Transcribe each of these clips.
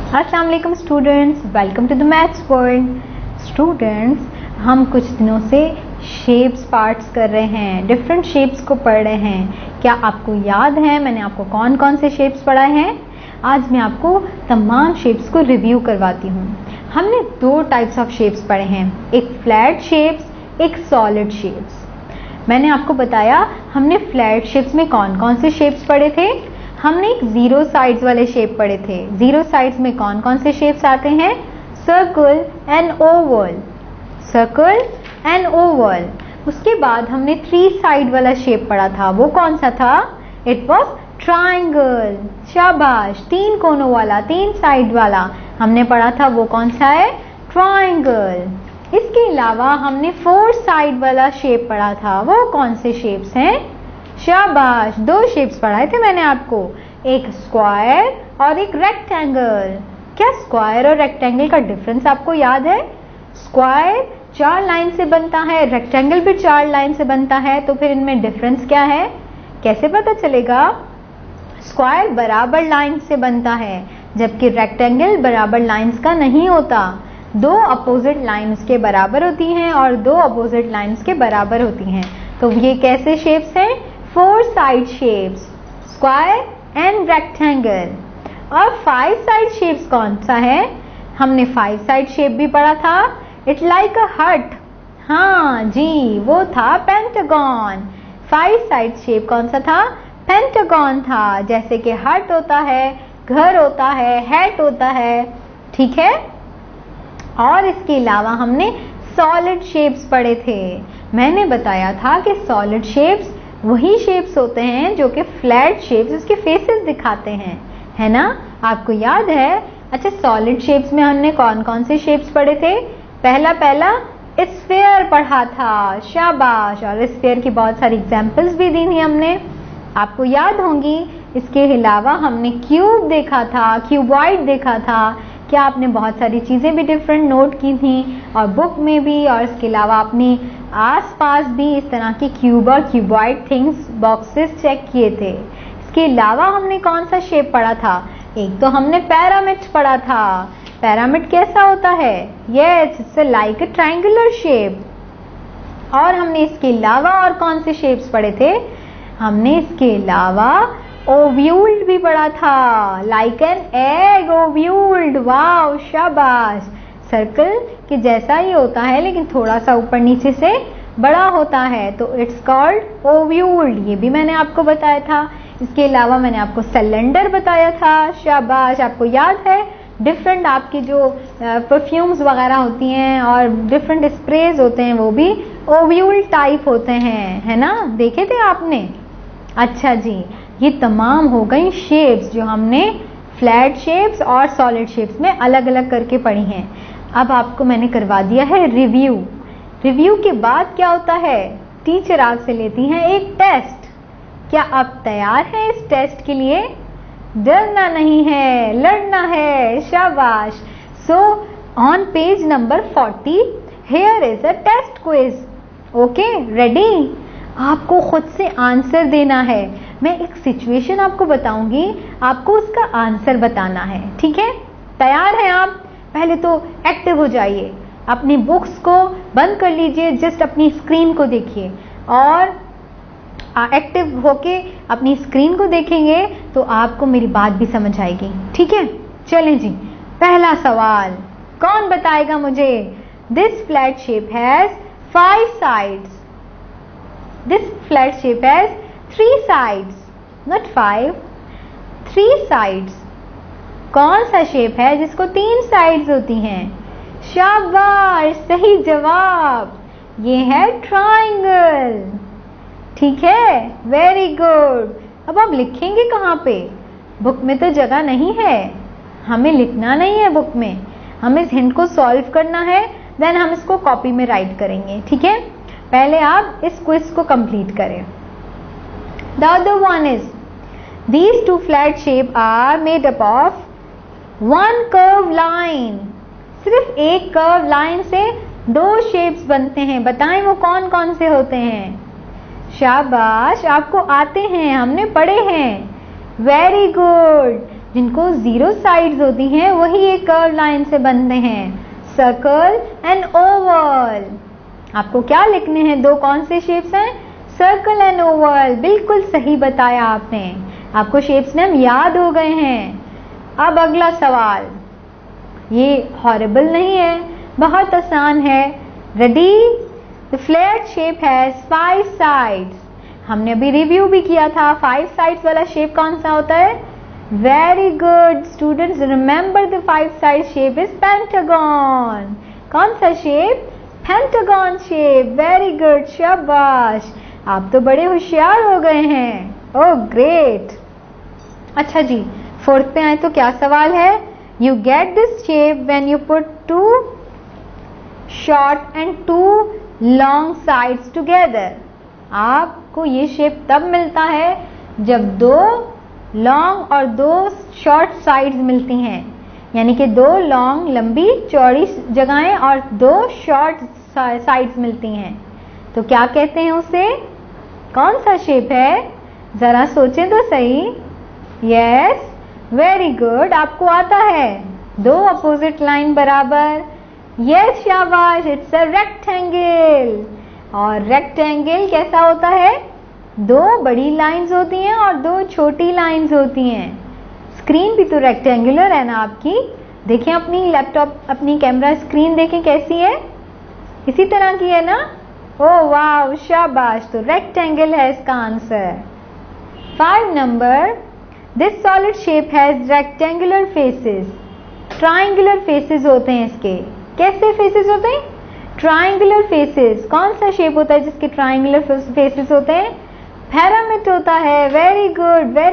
अस्सलाम वालेकुम students, welcome to the maths world. Students, हम कुछ दिनों से शेप्स पार्ट्स कर रहे हैं, डिफरेंट शेप्स को पढ़ रहे हैं। क्या आपको याद है मैंने आपको कौन कौन से शेप्स पढ़ाए हैं? आज मैं आपको तमाम शेप्स को रिव्यू करवाती हूँ। हमने दो टाइप्स ऑफ शेप्स पढ़े हैं, एक फ्लैट शेप्स, एक सॉलिड शेप्स। मैंने आपको बताया हमने फ्लैट शेप्स में कौन कौन से शेप्स पढ़े थे। हमने एक जीरो साइड्स वाले शेप पढ़े थे। जीरो साइड्स में कौन कौन से शेप्स आते हैं? Circle and Oval, circle and Oval. उसके बाद हमने थ्री साइड वाला शेप पढ़ा था, वो कौन सा था? It was triangle. शाबाश, तीन कोनों वाला, तीन साइड वाला हमने पढ़ा था, वो कौन सा है? ट्राइंगल। इसके अलावा हमने फोर साइड वाला शेप पढ़ा था, वो कौन से शेप्स हैं? शाबाश, दो शेप्स पढ़ाए थे मैंने आपको, एक स्क्वायर और एक रेक्टेंगल। क्या स्क्वायर और रेक्टेंगल का डिफरेंस आपको याद है? स्क्वायर चार लाइन से बनता है, रेक्टेंगल भी चार लाइन से बनता है, तो फिर इनमें डिफरेंस क्या है? कैसे पता चलेगा? स्क्वायर बराबर लाइन से बनता है, जबकि रेक्टेंगल बराबर लाइंस का नहीं होता। दो अपोजिट लाइंस के बराबर होती हैं और दो अपोजिट लाइंस के बराबर होती हैं। तो ये कैसे शेप्स हैं? Four side shapes, square and rectangle. और फाइव साइड शेप्स कौन सा है? हमने फाइव साइड शेप भी पढ़ा था, इट लाइक अ हट। हाँ जी, वो था पेंटागन। फाइव साइड शेप कौन सा था? पेंटागन था। जैसे कि हट होता है, घर होता है, हैट होता है, ठीक है। और इसके अलावा हमने सॉलिड शेप्स पढ़े थे। मैंने बताया था कि सॉलिड शेप्स वही शेप्स होते हैं जो कि फ्लैट शेप्स उसके फेसेस दिखाते हैं, है ना? आपको याद है? अच्छा, सॉलिड शेप्स में हमने कौन कौन से शेप्स पढ़े थे? पहला स्फीयर पढ़ा था। शाबाश, और स्फीयर की बहुत सारी एग्जांपल्स भी दी थी हमने, आपको याद होंगी। इसके अलावा हमने क्यूब देखा था, क्यूबॉइड देखा था। क्या आपने बहुत सारी चीज़ें भी डिफरेंट नोट की थी और बुक में भी, और इसके अलावा अपने आसपास भी इस तरह के क्यूब और क्यूबॉइड थिंग्स बॉक्सेस चेक किए थे। इसके अलावा हमने कौन सा शेप पढ़ा था? एक तो हमने पिरामिड पढ़ा था। पिरामिड कैसा होता है? Yes, it's like a triangular shape. और हमने इसके अलावा और कौन से शेप्स पढ़े थे? हमने इसके अलावा ओव्यूल्ड भी पढ़ा था, लाइक एन एग, ओव्यूल्ड। वाओ, शाबाश। सर्कल के जैसा ही होता है लेकिन थोड़ा सा ऊपर नीचे से बड़ा होता है, तो इट्स कॉल्ड ओव्यूल्ड। ये भी मैंने आपको बताया था। इसके अलावा मैंने आपको सिलेंडर बताया था। शाबाश, आपको याद है? डिफरेंट आपकी जो परफ्यूम्स वगैरह होती हैं और डिफरेंट स्प्रेज होते हैं, वो भी ओव्यूल्ड टाइप होते हैं, है ना? देखे थे आपने? अच्छा जी, ये तमाम हो गई शेप्स जो हमने फ्लैट शेप्स और सॉलिड शेप्स में अलग अलग करके पढ़ी हैं। अब आपको मैंने करवा दिया है रिव्यू। रिव्यू के बाद क्या होता है? टीचर आपसे लेती हैं एक टेस्ट। क्या आप तैयार हैं इस टेस्ट के लिए? डरना नहीं है, लड़ना है। शाबाश। So on page number 40 here is a test quiz. Okay, ready? आपको खुद से आंसर देना है। मैं एक सिचुएशन आपको बताऊंगी, आपको उसका आंसर बताना है, ठीक है? तैयार हैं आप? पहले तो एक्टिव हो जाइए, अपनी बुक्स को बंद कर लीजिए, जस्ट अपनी स्क्रीन को देखिए, और एक्टिव होके अपनी स्क्रीन को देखेंगे तो आपको मेरी बात भी समझ आएगी, ठीक है? चलें जी, पहला सवाल कौन बताएगा मुझे? This flat shape has 5 sides. This flat shape has 3 sides, not 5, 3 sides. कौन सा शेप है जिसको 3 साइड्स होती हैं? शाबाश, सही जवाब। ये है ट्राइंगल, ठीक है? Very good. अब आप लिखेंगे कहाँ पे? बुक में तो जगह नहीं है, हमें लिखना नहीं है बुक में, हमें इस हिंट को सॉल्व करना है, देन हम इसको कॉपी में राइट करेंगे, ठीक है? पहले आप इस क्विज को कंप्लीट करें। The other one is, these two flat shape are made up of one curve line। सिर्फ एक कर्व लाइन से दो शेप्स बनते हैं। बताएं वो कौन कौन से होते हैं? शाबाश, आपको आते हैं, हमने पढ़े हैं। Very good. जिनको 0 साइड्स होती हैं वही एक कर्व लाइन से बनते हैं, सर्कल एंड ओवल। आपको क्या लिखने हैं? दो कौन से शेप्स हैं? Circle and Oval. बिल्कुल सही बताया आपने, आपको शेप्स नेम याद हो गए हैं। अब अगला सवाल, ये हॉरिबल नहीं है, बहुत आसान है। Ready? The flat shape has 5 sides. हमने अभी रिव्यू भी किया था, 5 साइड्स वाला शेप कौन सा होता है? Very good students, remember the 5 side shape is pentagon. कौन सा shape? Pentagon shape. Very good, शाबाश, आप तो बड़े होशियार हो गए हैं। Oh great. अच्छा जी, 4th पे आए तो क्या सवाल है? You get this shape when you put 2 short and 2 long sides together. आपको ये शेप तब मिलता है जब 2 लॉन्ग और 2 शॉर्ट साइड्स मिलती हैं, यानी कि 2 लॉन्ग लंबी चौड़ी जगहें और 2 शॉर्ट साइड्स मिलती हैं। तो क्या कहते हैं उसे? कौन सा शेप है? जरा सोचें तो सही। यस, वेरी गुड, आपको आता है। 2 अपोजिट लाइन बराबर। यस, शाबाश, इट्स अ रेक्टेंगल। और रेक्टेंगल कैसा होता है? 2 बड़ी लाइंस होती हैं और 2 छोटी लाइंस होती हैं। स्क्रीन भी तो रेक्टेंगुलर है ना आपकी। देखें अपनी लैपटॉप, अपनी कैमरा स्क्रीन देखें कैसी है, इसी तरह की है ना? ओह वाह, शाबाश, तो रेक्टेंगल है इसका answer. 5 number, this solid shape has rectangular faces. Triangular faces होते हैं इसके। कैसे फेसेस होते हैं? Triangular faces. कौन सा शेप होता है जिसके ट्राइंगुलर फेसेस होते हैं? पिरामिड होता है। वेरी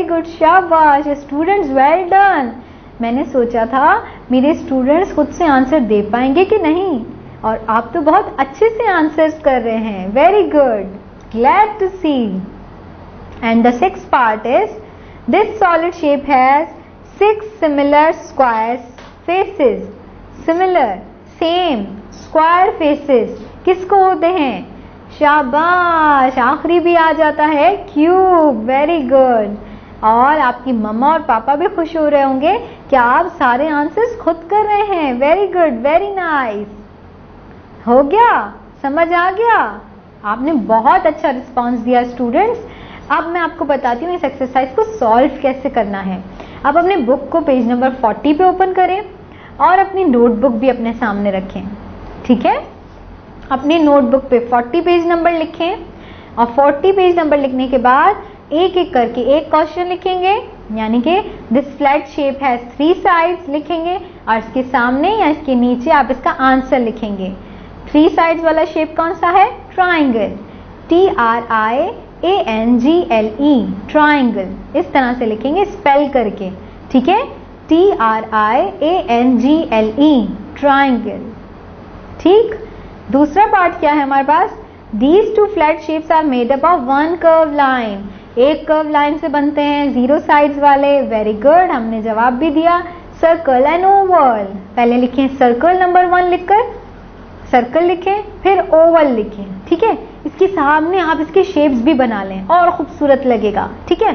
गुड, शाबाश स्टूडेंट्स, वेल डन। मैंने सोचा था मेरे स्टूडेंट्स खुद से आंसर दे पाएंगे कि नहीं, और आप तो बहुत अच्छे से आंसर्स कर रहे हैं। Very good, glad to see. And the 6th part is, this solid shape has 6 similar square faces. Similar, same, square faces किसको होते हैं? शाबाश, आखिरी भी आ जाता है, क्यूब। Very good. और आपकी मम्मा और पापा भी खुश हो रहे होंगे कि आप सारे आंसर्स खुद कर रहे हैं। Very good, very nice. हो गया? समझ आ गया? आपने बहुत अच्छा रिस्पांस दिया स्टूडेंट्स। अब मैं आपको बताती हूँ इस एक्सरसाइज को सॉल्व कैसे करना है। अब अपने बुक को पेज नंबर 40 पे ओपन करें और अपनी नोटबुक भी अपने सामने रखें। ठीक है? अपनी नोटबुक पे 40 पेज नंबर लिखें और 40 पेज नंबर लिखने के बाद एक एक करके एक क्वेश्चन लिखेंगे, यानी कि this flat shape has 3 sides लिखेंगे और इसके सामने या इसके नीचे आप इसका आंसर लिखेंगे। 3 साइड्स वाला शेप कौन सा है? ट्राइंगल। TRIANGLE, triangle. इस तरह से लिखेंगे स्पेल करके। ठीक है? TRIANGLE, triangle. ठीक। दूसरा पार्ट क्या है हमारे पास? These 2 flat shapes are made up of 1 curved line। एक कर्व लाइन से बनते हैं 0 साइड्स वाले। वेरी गुड, हमने जवाब भी दिया। Circle and Oval. पहले लिखें सर्कल नंबर 1 लिखकर, सर्कल लिखें, फिर ओवल लिखें। ठीक है? इसके सामने आप इसके शेप्स भी बना लें और खूबसूरत लगेगा। ठीक है?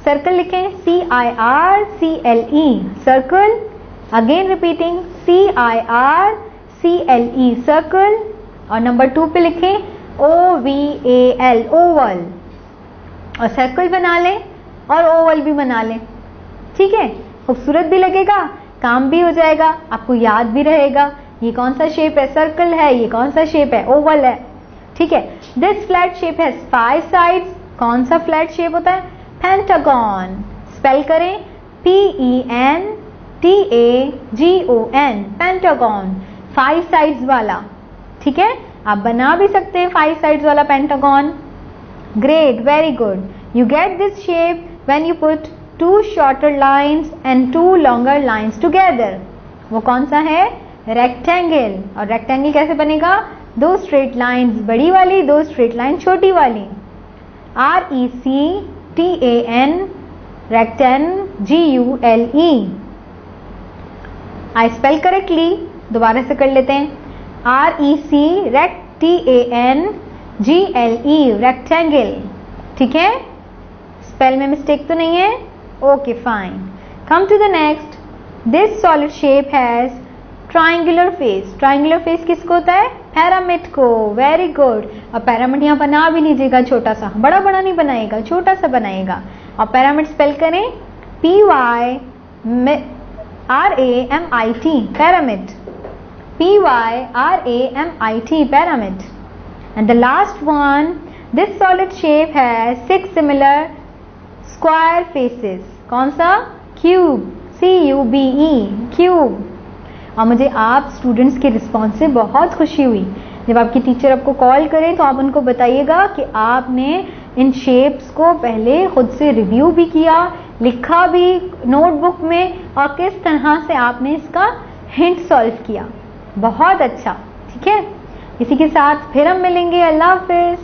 सर्कल लिखें CIRCLE, circle. Again repeating CIRCLE, circle. और नंबर 2 पे लिखें OVAL, ओवल। और सर्कल बना लें और ओवल भी बना लें। ठीक है? खूबसूरत भी लगेगा, काम भी हो जाएगा, आपको याद भी रहेगा ये कौन सा शेप है, सर्कल है, ये कौन सा शेप है, ओवल है। ठीक है? This flat shape has 5 sides. कौन सा फ्लैट शेप होता है? पेंटागन। स्पेल करें PENTAGON, पेंटागन, 5 साइड्स वाला। ठीक है? आप बना भी सकते हैं 5 साइड्स वाला pentagon. Great, very good. You get this shape when you put 2 shorter lines and 2 longer lines together. वो कौन सा है? रेक्टेंगल। और रेक्टेंगल कैसे बनेगा? 2 स्ट्रेट लाइन्स बड़ी वाली, 2 स्ट्रेट लाइन छोटी वाली। RECTAN, RECTANGULE। आई स्पेल करेक्टली, दोबारा से कर लेते हैं। RECTANGLE, rectangle. ठीक है? स्पेल में मिस्टेक तो नहीं है? Okay fine. Come to the next. This solid shape has triangular face. Triangular face किसको होता है? pyramid को. Very good. अब pyramid यहाँ बना भी लीजिएगा छोटा सा, बड़ा बड़ा नहीं बनाएगा, छोटा सा बनाएगा. और pyramid स्पेल करें PYRAMIT pyramid. PYRAMIT pyramid. And the last one, this solid shape has 6 similar square faces. कौन सा? Cube. CUBE cube. और मुझे आप स्टूडेंट्स के रिस्पॉन्स से बहुत खुशी हुई. जब आपकी टीचर आपको कॉल करें तो आप उनको बताइएगा कि आपने इन शेप्स को पहले खुद से रिव्यू भी किया, लिखा भी नोटबुक में, और किस तरह से आपने इसका हिंट सॉल्व किया. बहुत अच्छा. ठीक है, इसी के साथ फिर हम मिलेंगे. अल्लाह हाफिज.